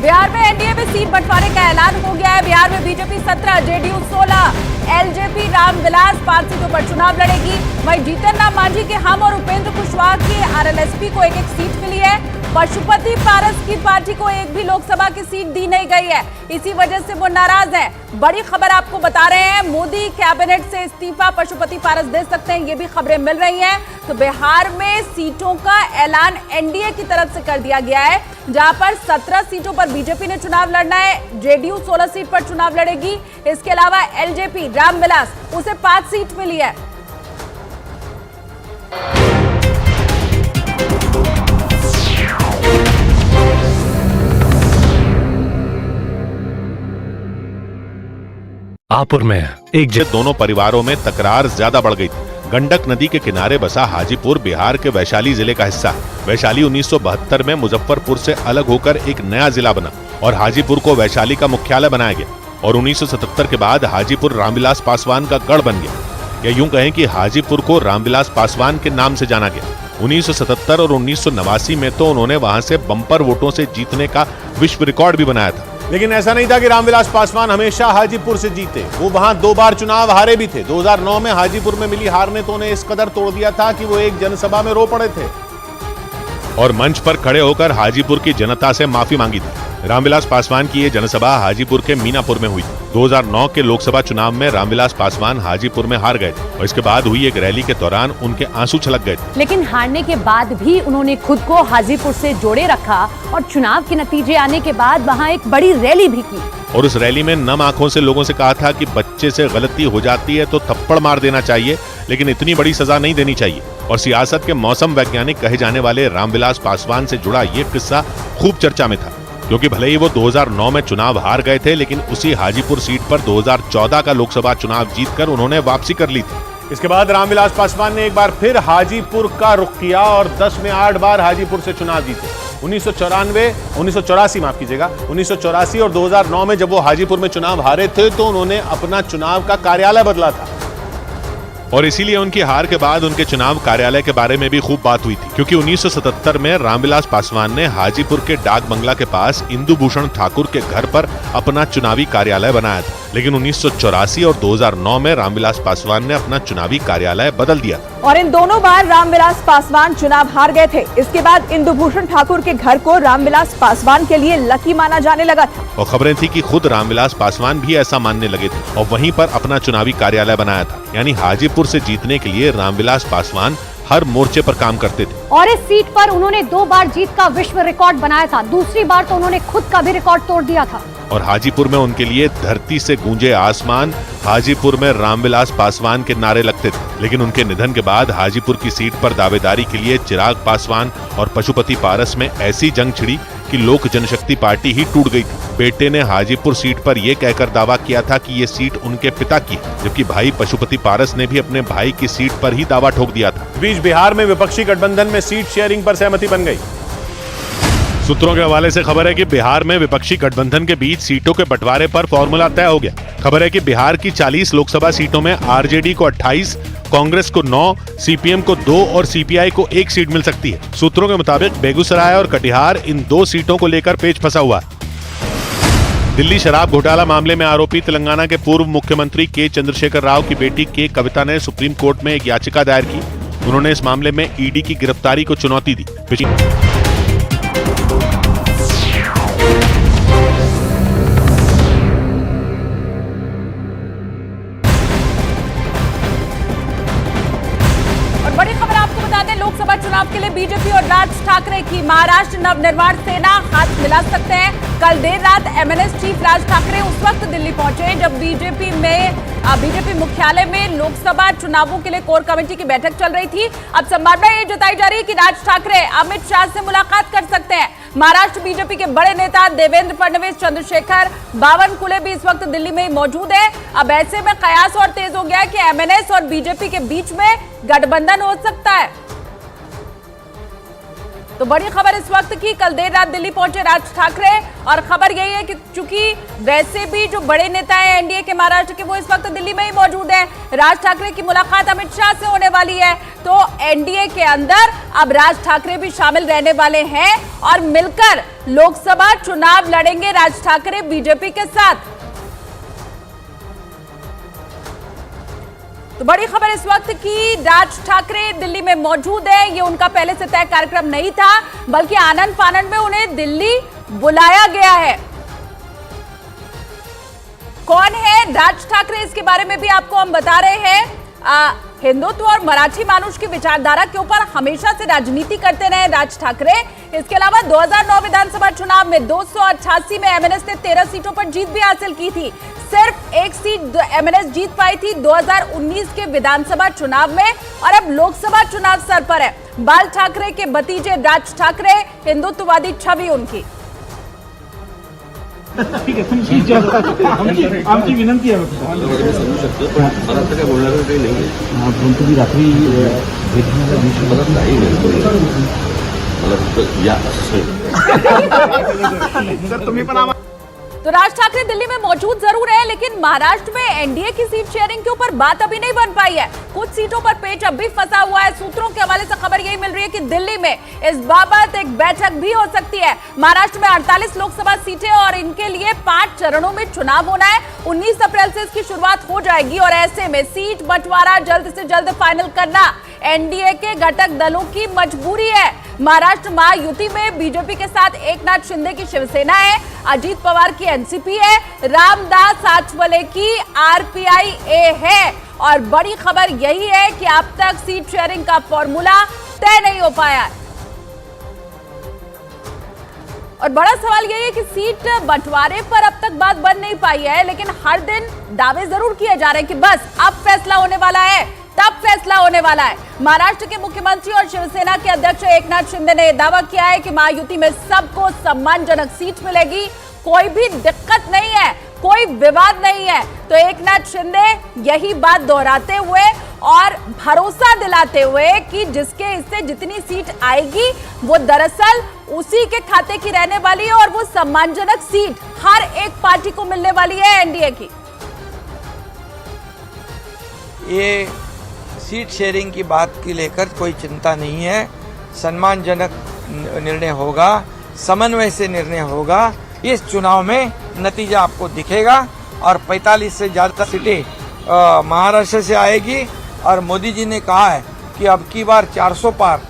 बिहार में एनडीए में सीट बंटवारे का ऐलान हो गया है। बिहार में बीजेपी 17, जेडीयू 16, एलजेपी रामविलास 5 सीटों पर चुनाव लड़ेगी। वहीं जीतन राम मांझी के हम और उपेंद्र कुशवाहा की आरएलएसपी को एक सीट मिली है। पशुपति पारस की पार्टी को एक भी लोकसभा की सीट दी नहीं गई है, इसी वजह से वो नाराज हैं। बड़ी खबर आपको बता रहे हैं, मोदी कैबिनेट से इस्तीफा पशुपति पारस दे सकते हैं, ये भी खबरें मिल रही हैं। तो बिहार में सीटों का ऐलान एनडीए की तरफ से कर दिया गया है, जहां पर 17 सीटों पर बीजेपी ने चुनाव लड़ना है, जेडीयू 16 सीट पर चुनाव लड़ेगी। इसके अलावा एलजेपी रामविलास उसे 5 सीट मिली है। हाजीपुर में दोनों परिवारों में तकरार ज्यादा बढ़ गई। गंडक नदी के किनारे बसा हाजीपुर बिहार के वैशाली जिले का हिस्सा है। वैशाली 1972 में मुजफ्फरपुर से अलग होकर एक नया जिला बना और हाजीपुर को वैशाली का मुख्यालय बनाया गया और 1977 के बाद हाजीपुर रामविलास पासवान का गढ़ बन गया। या यूं कहें कि हाजीपुर को रामविलास पासवान के नाम से जाना गया। 1977 और 1989 में तो उन्होंने वहां से बम्पर वोटों से जीतने का विश्व रिकॉर्ड भी बनाया था। लेकिन ऐसा नहीं था कि रामविलास पासवान हमेशा हाजीपुर से जीते। वो वहां 2 बार चुनाव हारे भी थे। 2009 में हाजीपुर में मिली हार ने तो उन्हें इस कदर तोड़ दिया था कि वो एक जनसभा में रो पड़े थे और मंच पर खड़े होकर हाजीपुर की जनता से माफी मांगी थी। रामविलास पासवान की ये जनसभा हाजीपुर के मीनापुर में हुई। 2009 के लोकसभा चुनाव में रामविलास पासवान हाजीपुर में हार गए थे और इसके बाद हुई एक रैली के दौरान उनके आंसू छलक गए थे। लेकिन हारने के बाद भी उन्होंने खुद को हाजीपुर से जोड़े रखा और चुनाव के नतीजे आने के बाद वहां एक बड़ी रैली भी की और उस रैली में नम आंखों से लोगों से कहा था कि बच्चे से गलती हो जाती है तो थप्पड़ मार देना चाहिए, लेकिन इतनी बड़ी सजा नहीं देनी चाहिए। और सियासत के मौसम वैज्ञानिक कहे जाने वाले रामविलास पासवान से जुड़ा ये किस्सा खूब चर्चा में था, क्योंकि भले ही वो 2009 में चुनाव हार गए थे, लेकिन उसी हाजीपुर सीट पर 2014 का लोकसभा चुनाव जीतकर उन्होंने वापसी कर ली थी। इसके बाद रामविलास पासवान ने एक बार फिर हाजीपुर का रुख किया और 10 में 8 बार हाजीपुर से चुनाव जीते। 1984 और 2009 में जब वो हाजीपुर में चुनाव हारे थे तो उन्होंने अपना चुनाव का कार्यालय बदला था और इसीलिए उनकी हार के बाद उनके चुनाव कार्यालय के बारे में भी खूब बात हुई थी, क्योंकि 1977 में रामविलास पासवान ने हाजीपुर के डाक बंगला के पास इंदु भूषण ठाकुर के घर पर अपना चुनावी कार्यालय बनाया था। लेकिन 1984 और 2009 में रामविलास पासवान ने अपना चुनावी कार्यालय बदल दिया और इन दोनों बार रामविलास पासवान चुनाव हार गए थे। इसके बाद इंदु भूषण ठाकुर के घर को रामविलास पासवान के लिए लकी माना जाने लगा था और खबरें थी कि खुद रामविलास पासवान भी ऐसा मानने लगे थे और वहीं पर अपना चुनावी कार्यालय बनाया था। यानी हाजीपुर से जीतने के लिए रामविलास पासवान हर मोर्चे पर काम करते थे और इस सीट पर उन्होंने 2 बार जीत का विश्व रिकॉर्ड बनाया था। दूसरी बार तो उन्होंने खुद का भी रिकॉर्ड तोड़ दिया था और हाजीपुर में उनके लिए धरती से गूंजे आसमान, हाजीपुर में रामविलास पासवान के नारे लगते थे। लेकिन उनके निधन के बाद हाजीपुर की सीट पर दावेदारी के लिए चिराग पासवान और पशुपति पारस में ऐसी जंग छिड़ी कि लोक जनशक्ति पार्टी ही टूट गई थी। बेटे ने हाजीपुर सीट पर यह कहकर दावा किया था कि ये सीट उनके पिता की है, जबकि भाई पशुपति पारस ने भी अपने भाई की सीट पर ही दावा ठोक दिया था। इस बीच बिहार में विपक्षी गठबंधन में सीट शेयरिंग पर सहमति बन गई। सूत्रों के हवाले से खबर है कि बिहार में विपक्षी गठबंधन के बीच सीटों के बंटवारे पर फॉर्मूला तय हो गया। खबर है कि बिहार की 40 लोकसभा सीटों में आरजेडी को 28, कांग्रेस को 9, सीपीएम को 2 और सीपीआई को 1 सीट मिल सकती है। सूत्रों के मुताबिक बेगूसराय और कटिहार इन 2 सीटों को लेकर पेच फंसा हुआ है। दिल्ली शराब घोटाला मामले में आरोपी तेलंगाना के पूर्व मुख्यमंत्री के चंद्रशेखर राव की बेटी के कविता ने सुप्रीम कोर्ट में एक याचिका दायर की। उन्होंने इस मामले में ईडी की गिरफ्तारी को चुनौती दी। बड़ी खबर आपको बता दें, लोकसभा चुनाव के लिए बीजेपी और राज ठाकरे की महाराष्ट्र नवनिर्माण सेना हाथ मिला सकते हैं। कल देर रात एमएनएस चीफ राज ठाकरे उस वक्त दिल्ली पहुंचे जब बीजेपी मुख्यालय में लोकसभा चुनावों के लिए कोर कमेटी की बैठक चल रही थी। अब संभावना ये जताई जा रही है कि राज ठाकरे अमित शाह से मुलाकात कर सकते हैं। महाराष्ट्र बीजेपी के बड़े नेता देवेंद्र फडणवीस, चंद्रशेखर बावनकुले भी इस वक्त दिल्ली में ही मौजूद है। अब ऐसे में कयास और तेज हो गया है कि एमएनएस और बीजेपी के बीच में गठबंधन हो सकता है। तो तो बड़ी खबर इस वक्त की, कल देर रात दिल्ली पहुंचे राज ठाकरे और खबर यही है कि चूंकि वैसे भी जो बड़े नेता हैं एनडीए के महाराष्ट्र के वो इस वक्त दिल्ली में ही मौजूद हैं, राज ठाकरे की मुलाकात अमित शाह से होने वाली है, तो एनडीए के अंदर अब राज ठाकरे भी शामिल रहने वाले हैं और मिलकर लोकसभा चुनाव लड़ेंगे राज ठाकरे बीजेपी के साथ। तो बड़ी खबर इस वक्त की, राज ठाकरे दिल्ली में मौजूद है। ये उनका पहले से तय कार्यक्रम नहीं था, बल्कि आनंद फानंद में उन्हें दिल्ली बुलाया गया है। कौन है राज ठाकरे, इसके बारे में भी आपको हम बता रहे हैं। हिंदुत्व और मराठी मानुष की विचारधारा के ऊपर हमेशा से राजनीति करते रहे राज ठाकरे। इसके अलावा 2009 विधानसभा चुनाव में 288 में एमएनएस ने 13 सीटों पर जीत भी हासिल की थी। सिर्फ एक सीट एमएनएस जीत पाई थी 2019 के विधानसभा चुनाव में और अब लोकसभा चुनाव सर पर है। बाल ठाकरे के भतीजे राज ठाकरे, हिंदुत्ववादी छवि उनकी। ठीक आहे, तुमची आमची विनंती आहे समजू शकतो, पण मला आता काय बोलणार काही नाही. तुम्ही रात्री भेटण्याचा दिवशी मला नाही मला फक्त या सर तुम्ही पण तो राज ठाकरे दिल्ली में मौजूद जरूर है, लेकिन महाराष्ट्र में एनडीए की सीट शेयरिंग के ऊपर बात अभी नहीं बन पाई है। कुछ सीटों पर पेच अब भी फंसा हुआ है। सूत्रों के हवाले से खबर यही मिल रही है कि दिल्ली में इस बाबत एक बैठक भी हो सकती है। महाराष्ट्र में 48 लोकसभा सीटें और इनके लिए 5 चरणों में चुनाव होना है। 19 अप्रैल से इसकी शुरुआत हो जाएगी और ऐसे में सीट बंटवारा जल्द से जल्द फाइनल करना एनडीए के घटक दलों की मजबूरी है। महाराष्ट्र महायुति में बीजेपी के साथ एकनाथ शिंदे की शिवसेना है, अजीत पवार की एनसीपी है, रामदास आठवले की आरपीआई है और बड़ी खबर यही है कि अब तक सीट शेयरिंग का फॉर्मूला तय नहीं हो पाया है। और बड़ा सवाल यही है कि सीट बंटवारे पर अब तक बात बन नहीं पाई है, लेकिन हर दिन दावे जरूर किए जा रहे हैं कि बस अब फैसला होने वाला है, तब फैसला होने वाला है। महाराष्ट्र के मुख्यमंत्री और शिवसेना के अध्यक्ष एकनाथ शिंदे ने दावा किया है कि महायुति में सबको सम्मानजनक सीट मिलेगी, कोई भी दिक्कत नहीं है, कोई विवाद नहीं है। तो एकनाथ शिंदे यही बात दोहराते हुए और भरोसा दिलाते हुए कि जिसके हिस्से जितनी सीट आएगी वो दरअसल उसी के खाते की रहने वाली है और वो सम्मानजनक सीट हर एक पार्टी को मिलने वाली है एनडीए की। ये सीट शेयरिंग की बात की लेकर कोई चिंता नहीं है, सम्मानजनक निर्णय होगा, समन्वय से निर्णय होगा। इस चुनाव में नतीजा आपको दिखेगा और 45 से ज़्यादा सीटें महाराष्ट्र से आएगी और मोदी जी ने कहा है कि अब की बार 400 पार